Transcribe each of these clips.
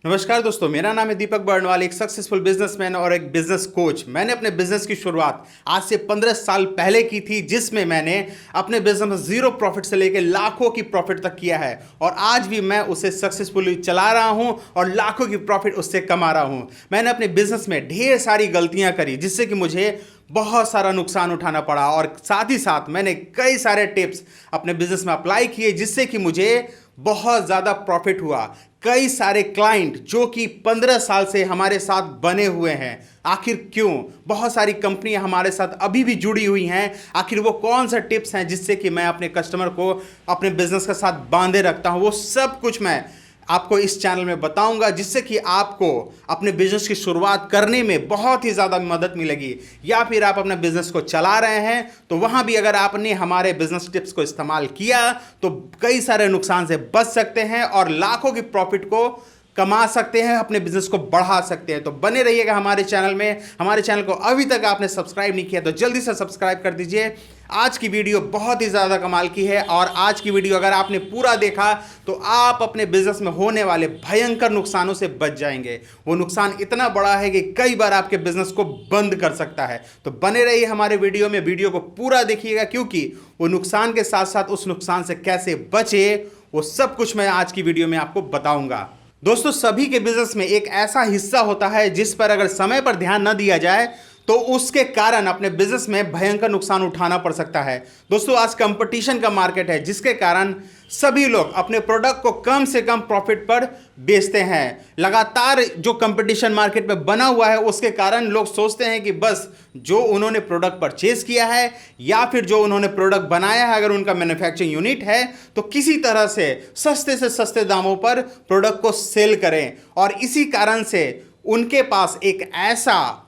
नमस्कार दोस्तों, मेरा नाम है दीपक बर्णवाल, एक सक्सेसफुल बिजनेसमैन और एक बिजनेस कोच। मैंने अपने बिजनेस की शुरुआत आज से 15 साल पहले की थी, जिसमें मैंने अपने बिजनेस में जीरो प्रॉफिट से लेकर लाखों की प्रॉफिट तक किया है और आज भी मैं उसे सक्सेसफुली चला रहा हूं और लाखों की प्रॉफिट उससे कमा रहा हूं। मैंने अपने बिजनेस में ढेर सारी गलतियां करी, जिससे कि मुझे बहुत सारा नुकसान उठाना पड़ा और साथ ही साथ मैंने कई सारे टिप्स अपने बिजनेस में अप्लाई किए, जिससे कि मुझे बहुत ज़्यादा प्रॉफिट हुआ। कई सारे क्लाइंट जो कि 15 साल से हमारे साथ बने हुए हैं, आखिर क्यों? बहुत सारी कंपनियां हमारे साथ अभी भी जुड़ी हुई हैं। आखिर वो कौन सा टिप्स हैं जिससे कि मैं अपने कस्टमर को अपने बिजनेस के साथ बांधे रखता हूं, वो सब कुछ मैं आपको इस चैनल में बताऊंगा, जिससे कि आपको अपने बिजनेस की शुरुआत करने में बहुत ही ज़्यादा मदद मिलेगी। या फिर आप अपने बिजनेस को चला रहे हैं तो वहां भी अगर आपने हमारे बिजनेस टिप्स को इस्तेमाल किया तो कई सारे नुकसान से बच सकते हैं और लाखों की प्रॉफिट को कमा सकते हैं, अपने बिजनेस को बढ़ा सकते हैं। तो बने रहिएगा हमारे चैनल में। हमारे चैनल को अभी तक आपने सब्सक्राइब नहीं किया तो जल्दी से सब्सक्राइब कर दीजिए। आज की वीडियो बहुत ही ज़्यादा कमाल की है और आज की वीडियो अगर आपने पूरा देखा तो आप अपने बिजनेस में होने वाले भयंकर नुकसानों से बच जाएंगे। वो नुकसान इतना बड़ा है कि कई बार आपके बिजनेस को बंद कर सकता है। तो बने रहिए हमारे वीडियो में, वीडियो को पूरा देखिएगा, क्योंकि वो नुकसान के साथ साथ उस नुकसान से कैसे बचे वो सब कुछ मैं आज की वीडियो में आपको बताऊंगा। दोस्तों, सभी के बिजनेस में एक ऐसा हिस्सा होता है जिस पर अगर समय पर ध्यान न दिया जाए तो उसके कारण अपने बिजनेस में भयंकर नुकसान उठाना पड़ सकता है। दोस्तों, आज कंपटीशन का मार्केट है, जिसके कारण सभी लोग अपने प्रोडक्ट को कम से कम प्रॉफिट पर बेचते हैं। लगातार जो कंपटीशन मार्केट में बना हुआ है उसके कारण लोग सोचते हैं कि बस जो उन्होंने प्रोडक्ट परचेज किया है या फिर जो उन्होंने प्रोडक्ट बनाया है, अगर उनका मैन्युफैक्चरिंग यूनिट है, तो किसी तरह से सस्ते दामों पर प्रोडक्ट को सेल करें। और इसी कारण से उनके पास एक ऐसा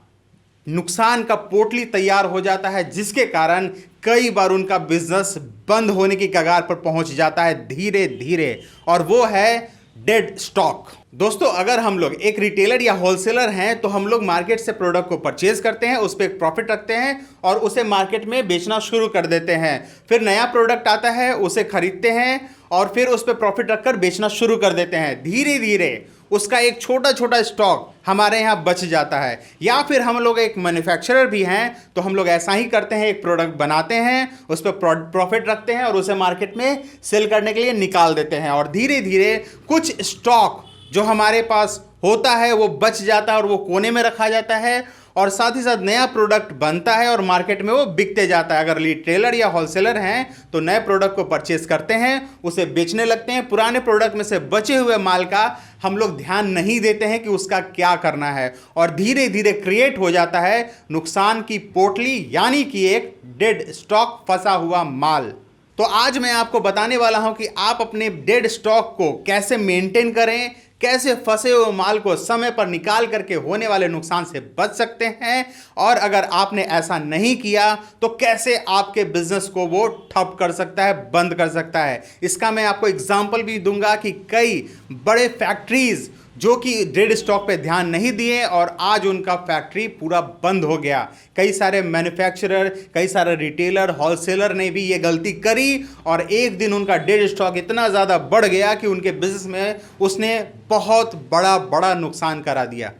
नुकसान का पोटली तैयार हो जाता है, जिसके कारण कई बार उनका बिजनेस बंद होने की कगार पर पहुंच जाता है धीरे धीरे, और वो है डेड स्टॉक। दोस्तों, अगर हम लोग एक रिटेलर या होलसेलर हैं तो हम लोग मार्केट से प्रोडक्ट को परचेज करते हैं, उस पर एक प्रॉफिट रखते हैं और उसे मार्केट में बेचना शुरू कर देते हैं। फिर नया प्रोडक्ट आता है, उसे खरीदते हैं और फिर उस पर प्रॉफिट रखकर बेचना शुरू कर देते हैं। धीरे धीरे उसका एक छोटा छोटा स्टॉक हमारे यहाँ बच जाता है। या फिर हम लोग एक मैन्युफैक्चरर भी हैं तो हम लोग ऐसा ही करते हैं, एक प्रोडक्ट बनाते हैं, उस पर प्रॉफिट रखते हैं और उसे मार्केट में सेल करने के लिए निकाल देते हैं। और धीरे धीरे कुछ स्टॉक जो हमारे पास होता है वो बच जाता है और वो कोने में रखा जाता है, और साथ ही साथ नया प्रोडक्ट बनता है और मार्केट में वो बिकते जाता है। अगर रिटेलर या होलसेलर हैं तो नए प्रोडक्ट को परचेस करते हैं, उसे बेचने लगते हैं। पुराने प्रोडक्ट में से बचे हुए माल का हम लोग ध्यान नहीं देते हैं कि उसका क्या करना है, और धीरे धीरे क्रिएट हो जाता है नुकसान की पोटली, यानी कि एक डेड स्टॉक, फंसा हुआ माल। तो आज मैं आपको बताने वाला हूं कि आप अपने डेड स्टॉक को कैसे मेंटेन करें, कैसे फंसे हुए माल को समय पर निकाल करके होने वाले नुकसान से बच सकते हैं, और अगर आपने ऐसा नहीं किया तो कैसे आपके बिजनेस को वो ठप कर सकता है, बंद कर सकता है। इसका मैं आपको एग्जांपल भी दूंगा कि कई बड़े फैक्ट्रीज जो कि डेड स्टॉक पे ध्यान नहीं दिए और आज उनका फैक्ट्री पूरा बंद हो गया। कई सारे मैन्युफैक्चरर, कई सारे रिटेलर, होलसेलर ने भी ये गलती करी और एक दिन उनका डेड स्टॉक इतना ज़्यादा बढ़ गया कि उनके बिजनेस में उसने बहुत बड़ा नुकसान करा दिया।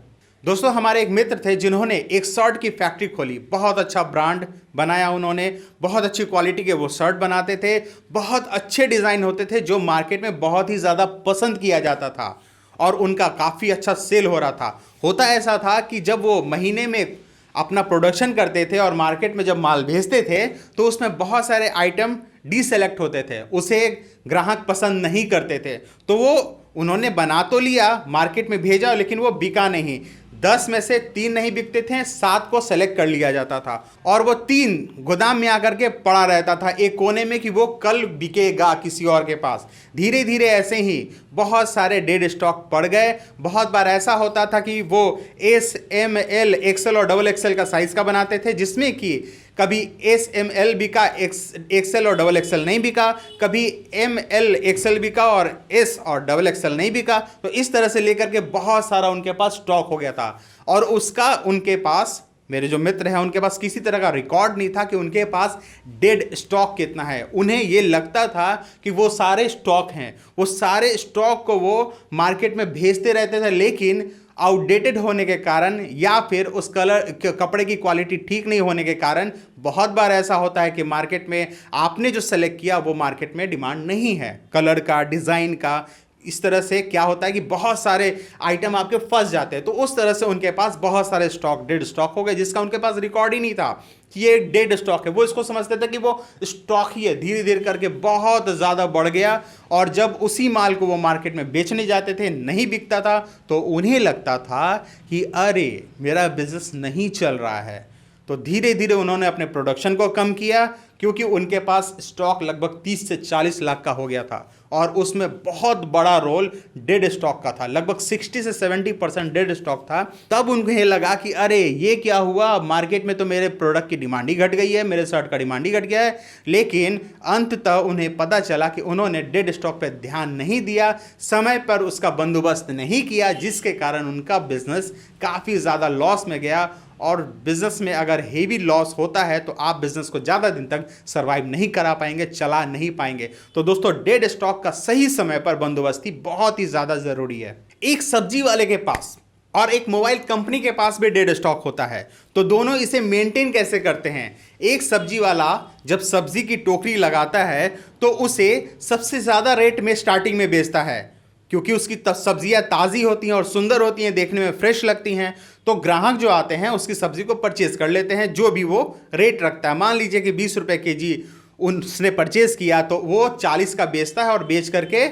दोस्तों, हमारे एक मित्र थे जिन्होंने एक शर्ट की फैक्ट्री खोली। बहुत अच्छा ब्रांड बनाया उन्होंने, बहुत अच्छी क्वालिटी के वो शर्ट बनाते थे, बहुत अच्छे डिज़ाइन होते थे जो मार्केट में बहुत ही ज़्यादा पसंद किया जाता था और उनका काफ़ी अच्छा सेल हो रहा था। होता ऐसा था कि जब वो महीने में अपना प्रोडक्शन करते थे और मार्केट में जब माल भेजते थे तो उसमें बहुत सारे आइटम डीसेलेक्ट होते थे, उसे ग्राहक पसंद नहीं करते थे। तो वो उन्होंने बना तो लिया, मार्केट में भेजा, लेकिन वो बिका नहीं। 10 में से 3 नहीं बिकते थे, 7 को सेलेक्ट कर लिया जाता था और वो 3 गोदाम में आकर के पड़ा रहता था एक कोने में कि वो कल बिकेगा किसी और के पास। धीरे धीरे ऐसे ही बहुत सारे डेड स्टॉक पड़ गए। बहुत बार ऐसा होता था कि वो SML, एक्सेल और डबल एक्सेल का साइज का बनाते थे, जिसमें कि कभी SML बिका, एक्सेल और डबल एक्सेल नहीं बिका, कभी ML एक्सेल बिका और S और डबल एक्सेल नहीं बिका। तो इस तरह से लेकर के बहुत सारा उनके पास स्टॉक हो गया था और उसका उनके पास मेरे जो मित्र हैं उनके पास किसी तरह का रिकॉर्ड नहीं था कि उनके पास डेड स्टॉक कितना है। उन्हें ये लगता था कि वो सारे स्टॉक हैं, वो सारे स्टॉक को वो मार्केट में भेजते रहते थे, लेकिन आउटडेटेड होने के कारण या फिर उस कपड़े की क्वालिटी ठीक नहीं होने के कारण बहुत बार ऐसा होता है कि मार्केट में आपने जो सेलेक्ट किया वो मार्केट में डिमांड नहीं है, कलर का, डिज़ाइन का। इस तरह से क्या होता है कि बहुत सारे आइटम आपके फंस जाते हैं। तो उस तरह से उनके पास बहुत सारे स्टॉक डेड स्टॉक हो गए, जिसका उनके पास रिकॉर्ड ही नहीं था कि ये डेड स्टॉक है। वो इसको समझते थे कि वो स्टॉक ही है। धीरे धीरे करके बहुत ज़्यादा बढ़ गया, और जब उसी माल को वो मार्केट में बेचने जाते थे, नहीं बिकता था, तो उन्हें लगता था कि अरे मेरा बिजनेस नहीं चल रहा है। तो धीरे धीरे उन्होंने अपने प्रोडक्शन को कम किया, क्योंकि उनके पास स्टॉक लगभग 30 से 40 लाख का हो गया था, और उसमें बहुत बड़ा रोल डेड स्टॉक का था। लगभग 60 से 70% डेड स्टॉक था। तब उन्हें लगा कि अरे ये क्या हुआ, मार्केट में तो मेरे प्रोडक्ट की डिमांड ही घट गई है, मेरे शर्ट का डिमांड ही घट गया है। लेकिन अंततः उन्हें पता चला कि उन्होंने डेड स्टॉक पर ध्यान नहीं दिया, समय पर उसका बंदोबस्त नहीं किया, जिसके कारण उनका बिजनेस काफ़ी ज़्यादा लॉस में गया। और बिजनेस में अगर हेवी लॉस होता है तो आप बिजनेस को ज़्यादा दिन तक सर्वाइव नहीं करा पाएंगे, चला नहीं पाएंगे। तो दोस्तों, डेड स्टॉक का सही समय पर बंदोबस्ती बहुत ही ज़्यादा ज़रूरी है। एक सब्जी वाले के पास और एक मोबाइल कंपनी के पास भी डेड स्टॉक होता है, तो दोनों इसे मेंटेन कैसे करते हैं? एक सब्जी वाला जब सब्जी की टोकरी लगाता है तो उसे सबसे ज़्यादा रेट में स्टार्टिंग में बेचता है, क्योंकि उसकी सब्जियां ताज़ी होती हैं और सुंदर होती हैं, देखने में फ्रेश लगती हैं। तो ग्राहक जो आते हैं उसकी सब्जी को परचेज कर लेते हैं, जो भी वो रेट रखता है। मान लीजिए कि 20 रुपये केजी उसने परचेज किया, तो वो 40 का बेचता है और बेच करके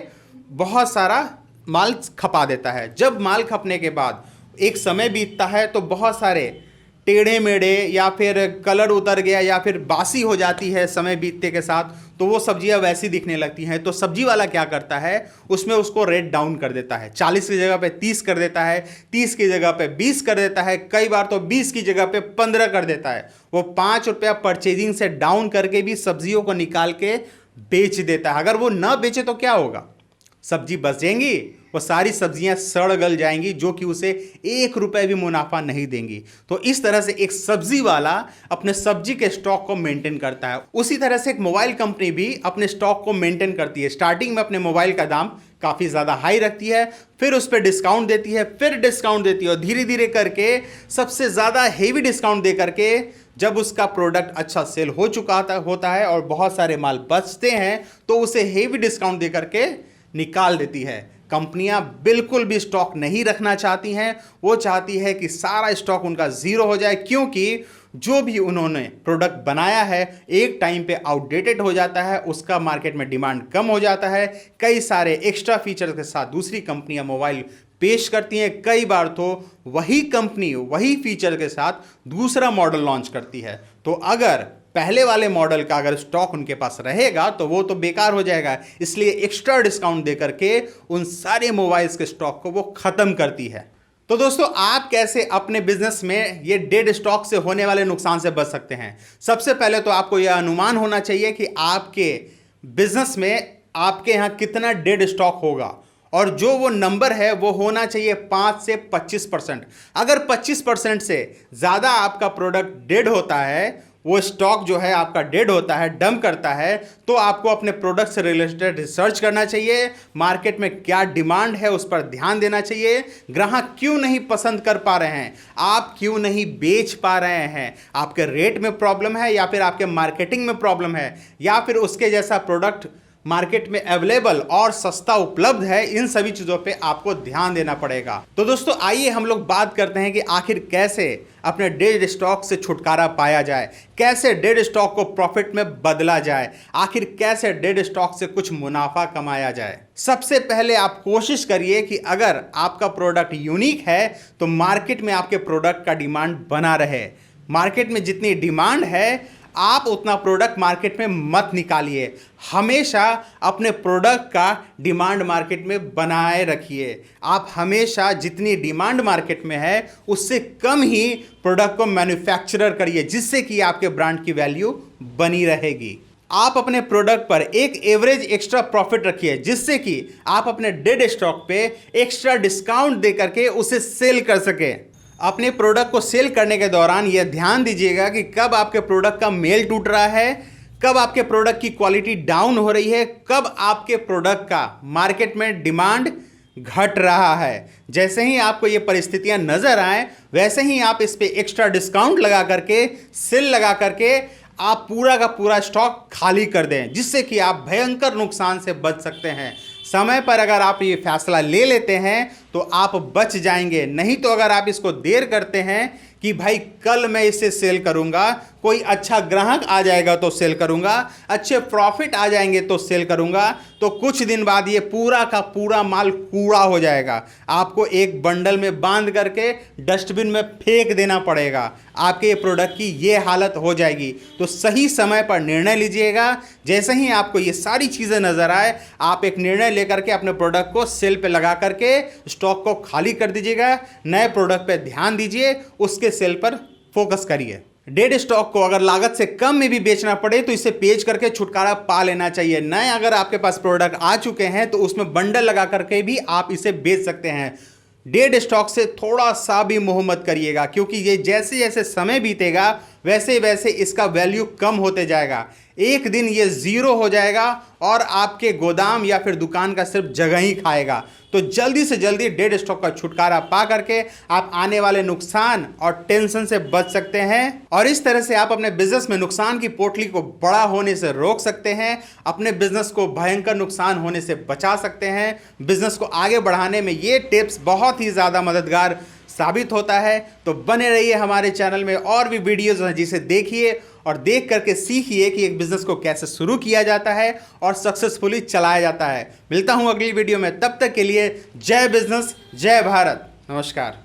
बहुत सारा माल खपा देता है। जब माल खपने के बाद एक समय बीतता है तो बहुत सारे टेढ़े मेढ़े या फिर कलर उतर गया या फिर बासी हो जाती है समय बीतने के साथ, तो वो सब्जियां वैसी दिखने लगती हैं। तो सब्जी वाला क्या करता है, उसमें उसको रेट डाउन कर देता है। 40 की जगह पे 30 कर देता है, 30 की जगह पे 20 कर देता है, कई बार तो 20 की जगह पे 15 कर देता है। वो 5 रुपया परचेजिंग से डाउन करके भी सब्जियों को निकाल के बेच देता है। अगर वो ना बेचे तो क्या होगा, सब्जी बच जाएंगी, वो सारी सब्जियां सड़ गल जाएंगी, जो कि उसे 1 रुपए भी मुनाफा नहीं देंगी। तो इस तरह से एक सब्जी वाला अपने सब्जी के स्टॉक को मेंटेन करता है। उसी तरह से एक मोबाइल कंपनी भी अपने स्टॉक को मेंटेन करती है। स्टार्टिंग में अपने मोबाइल का दाम काफ़ी ज़्यादा हाई रखती है, फिर उस पर डिस्काउंट देती है, फिर डिस्काउंट देती है, और धीरे धीरे करके सबसे ज़्यादा हेवी डिस्काउंट दे करके जब उसका प्रोडक्ट अच्छा सेल हो चुका होता है और बहुत सारे माल बचते हैं, तो उसे हेवी डिस्काउंट दे करके निकाल देती है। कंपनियां बिल्कुल भी स्टॉक नहीं रखना चाहती हैं, वो चाहती है कि सारा स्टॉक उनका ज़ीरो हो जाए, क्योंकि जो भी उन्होंने प्रोडक्ट बनाया है एक टाइम पे आउटडेटेड हो जाता है, उसका मार्केट में डिमांड कम हो जाता है। कई सारे एक्स्ट्रा फीचर्स के साथ दूसरी कंपनियां मोबाइल पेश करती हैं, कई बार तो वही कंपनी वही फीचर के साथ दूसरा मॉडल लॉन्च करती है। तो अगर पहले वाले मॉडल का अगर स्टॉक उनके पास रहेगा तो वो तो बेकार हो जाएगा, इसलिए एक्स्ट्रा डिस्काउंट दे करके उन सारे मोबाइल्स के स्टॉक को वो खत्म करती है। तो दोस्तों, आप कैसे अपने बिजनेस में ये डेड स्टॉक से होने वाले नुकसान से बच सकते हैं? सबसे पहले तो आपको यह अनुमान होना चाहिए कि आपके बिजनेस में आपके यहाँ कितना डेड स्टॉक होगा, और जो वो नंबर है वो होना चाहिए 5 से 25%। अगर 25% से ज़्यादा आपका प्रोडक्ट डेड होता है, वो स्टॉक जो है आपका डेड होता है, डंप करता है, तो आपको अपने प्रोडक्ट से रिलेटेड रिसर्च करना चाहिए। मार्केट में क्या डिमांड है उस पर ध्यान देना चाहिए। ग्राहक क्यों नहीं पसंद कर पा रहे हैं, आप क्यों नहीं बेच पा रहे हैं, आपके रेट में प्रॉब्लम है या फिर आपके मार्केटिंग में प्रॉब्लम है, या फिर उसके जैसा प्रोडक्ट मार्केट में अवेलेबल और सस्ता उपलब्ध है। इन सभी चीज़ों पे आपको ध्यान देना पड़ेगा। तो दोस्तों, आइए हम लोग बात करते हैं कि आखिर कैसे अपने डेड स्टॉक से छुटकारा पाया जाए, कैसे डेड स्टॉक को प्रॉफिट में बदला जाए, आखिर कैसे डेड स्टॉक से कुछ मुनाफा कमाया जाए। सबसे पहले आप कोशिश करिए कि अगर आपका प्रोडक्ट यूनिक है तो मार्केट में आपके प्रोडक्ट का डिमांड बना रहे। मार्केट में जितनी डिमांड है आप उतना प्रोडक्ट मार्केट में मत निकालिए। हमेशा अपने प्रोडक्ट का डिमांड मार्केट में बनाए रखिए। आप हमेशा जितनी डिमांड मार्केट में है उससे कम ही प्रोडक्ट को मैन्युफैक्चरर करिए, जिससे कि आपके ब्रांड की वैल्यू बनी रहेगी। आप अपने प्रोडक्ट पर एक एवरेज एक्स्ट्रा प्रॉफिट रखिए, जिससे कि आप अपने डेड स्टॉक पे एक्स्ट्रा डिस्काउंट दे करके उसे सेल कर सकें। अपने प्रोडक्ट को सेल करने के दौरान यह ध्यान दीजिएगा कि कब आपके प्रोडक्ट का मेल टूट रहा है, कब आपके प्रोडक्ट की क्वालिटी डाउन हो रही है, कब आपके प्रोडक्ट का मार्केट में डिमांड घट रहा है। जैसे ही आपको ये परिस्थितियां नजर आए वैसे ही आप इस पे एक्स्ट्रा डिस्काउंट लगा करके, सेल लगा करके आप पूरा का पूरा स्टॉक खाली कर दें, जिससे कि आप भयंकर नुकसान से बच सकते हैं। समय पर अगर आप ये फैसला ले लेते हैं तो आप बच जाएंगे। नहीं तो अगर आप इसको देर करते हैं कि भाई कल मैं इसे सेल करूंगा, कोई अच्छा ग्राहक आ जाएगा तो सेल करूंगा, अच्छे प्रॉफिट आ जाएंगे तो सेल करूंगा, तो कुछ दिन बाद ये पूरा का पूरा माल कूड़ा हो जाएगा। आपको एक बंडल में बांध करके डस्टबिन में फेंक देना पड़ेगा। आपके ये प्रोडक्ट की ये हालत हो जाएगी। तो सही समय पर निर्णय लीजिएगा। जैसे ही आपको ये सारी चीज़ें नजर आए, आप एक निर्णय लेकर के अपने प्रोडक्ट को सेल पे लगा करके स्टॉक को खाली कर दीजिएगा। नए प्रोडक्ट पे ध्यान दीजिए, उसके सेल पर फोकस करिए। डेड स्टॉक को अगर लागत से कम में भी बेचना पड़े तो इसे बेच करके छुटकारा पा लेना चाहिए। नए अगर आपके पास प्रोडक्ट आ चुके हैं तो उसमें बंडल लगा करके भी आप इसे बेच सकते हैं। डेड स्टॉक से थोड़ा सा भी मोह मत करिएगा, क्योंकि ये जैसे जैसे समय बीतेगा वैसे वैसे इसका वैल्यू कम होते जाएगा। एक दिन ये ज़ीरो हो जाएगा और आपके गोदाम या फिर दुकान का सिर्फ जगह ही खाएगा। तो जल्दी से जल्दी डेड स्टॉक का छुटकारा पा करके आप आने वाले नुकसान और टेंशन से बच सकते हैं, और इस तरह से आप अपने बिजनेस में नुकसान की पोटली को बड़ा होने से रोक सकते हैं, अपने बिजनेस को भयंकर नुकसान होने से बचा सकते हैं। बिजनेस को आगे बढ़ाने में ये टिप्स बहुत ही ज़्यादा मददगार साबित होता है। तो बने रहिए हमारे चैनल में, और भी वीडियोज़ हैं जिसे देखिए और देख करके सीखिए कि एक बिजनेस को कैसे शुरू किया जाता है और सक्सेसफुली चलाया जाता है। मिलता हूं अगली वीडियो में, तब तक के लिए जय बिजनेस, जय भारत, नमस्कार।